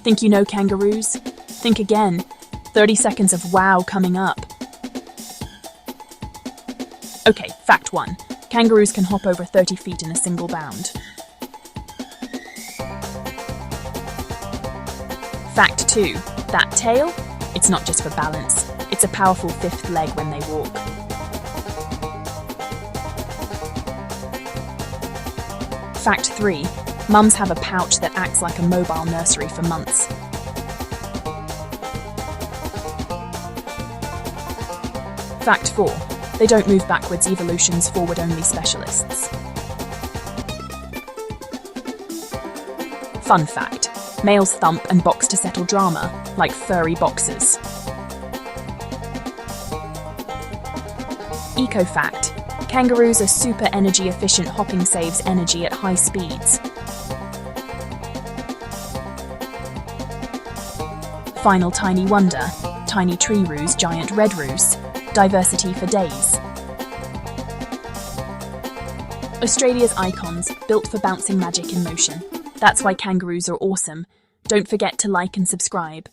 Think you know kangaroos? Think again. 30 seconds of wow coming up. Okay, fact 1. Kangaroos can hop over 30 feet in a single bound. Fact 2. That tail? It's not just for balance. It's a powerful fifth leg when they walk. Fact 3. Mums have a pouch that acts like a mobile nursery for months. Fact 4. They don't move backwards, evolution's forward-only specialists. Fun fact. Males thump and box to settle drama, like furry boxers. Eco-fact. Kangaroos are super energy efficient. Hopping saves energy at high speeds. Final tiny wonder. Tiny tree roos, giant red roos. Diversity for days. Australia's icons, built for bouncing magic in motion. That's why kangaroos are awesome. Don't forget to like and subscribe.